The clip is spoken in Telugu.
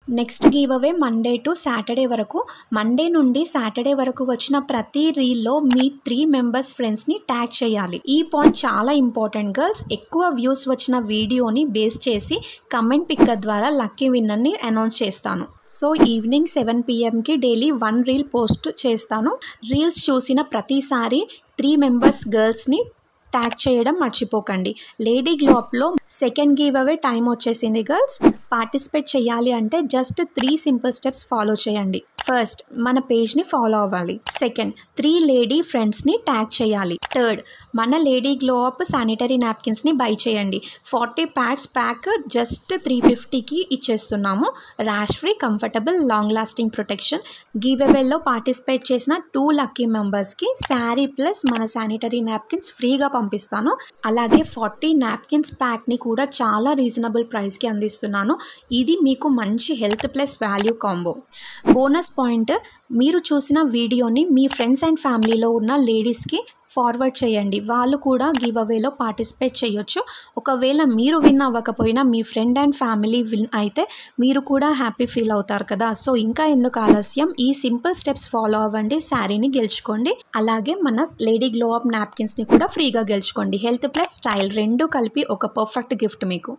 Next give away Monday to Saturday వరకు. మండే నుండి సాటర్డే వరకు వచ్చిన ప్రతి రీల్లో మీ 3 మెంబర్స్ ఫ్రెండ్స్ని ట్యాగ్ చేయాలి. ఈ పాయింట్ చాలా ఇంపార్టెంట్ గర్ల్స్. ఎక్కువ వ్యూస్ వచ్చిన వీడియోని బేస్ చేసి కమెంట్ పిక్కర్ ద్వారా లక్కీ విన్నర్ని అనౌన్స్ చేస్తాను. So evening 7 PM daily 1 reel post చేస్తాను. రీల్స్ చూసిన ప్రతిసారి 3 మెంబర్స్ గర్ల్స్ని ట్యాగ్ చేయడం మర్చిపోకండి. లేడీ గ్లో అప్లో సెకండ్ గివ్ అవే టైం వచ్చేసింది గర్ల్స్. పార్టిసిపేట్ చేయాలి అంటే జస్ట్ 3 సింపుల్ స్టెప్స్ ఫాలో చేయండి. ఫస్ట్, మన పేజ్ని ఫాలో అవ్వాలి. సెకండ్, 3 లేడీ ఫ్రెండ్స్ని ట్యాగ్ చేయాలి. థర్డ్, మన లేడీ గ్లో అప్ శానిటరీ నాప్కిన్స్ని బై చేయండి. 40 ప్యాడ్స్ ప్యాక్ జస్ట్ 350కి ఇచ్చేస్తున్నాము. Rash free, comfortable, long lasting protection. గివ్ అవేలో పార్టిసిపేట్ చేసిన 2 లక్కీ మెంబర్స్కి శారీ ప్లస్ మన శానిటరీ నాప్కిన్స్ ఫ్రీగా పంపిస్తాను. అలాగే 40 నాప్కిన్స్ ప్యాక్ని కూడా చాలా రీజనబుల్ ప్రైస్కి అందిస్తున్నాను. ఇది మీకు మంచి health plus value combo. Bonus point, మీరు చూసిన వీడియోని మీ ఫ్రెండ్స్ అండ్ ఫ్యామిలీలో ఉన్న లేడీస్కి ఫార్వర్డ్ చేయండి. వాళ్ళు కూడా గివ్ అవేలో పార్టిసిపేట్ చేయొచ్చు. ఒకవేళ మీరు విన్ అవ్వకపోయినా మీ ఫ్రెండ్ అండ్ ఫ్యామిలీ విన్ అయితే మీరు కూడా హ్యాపీ ఫీల్ అవుతారు కదా. సో ఇంకా ఎందుకు ఆలస్యం, ఈ సింపుల్ స్టెప్స్ ఫాలో అవ్వండి, శారీని గెలుచుకోండి. అలాగే మన లేడీ గ్లో అప్ నాప్కిన్స్ని కూడా ఫ్రీగా గెలుచుకోండి. హెల్త్ ప్లస్ స్టైల్ 2 కలిపి ఒక పర్ఫెక్ట్ గిఫ్ట్ మీకు.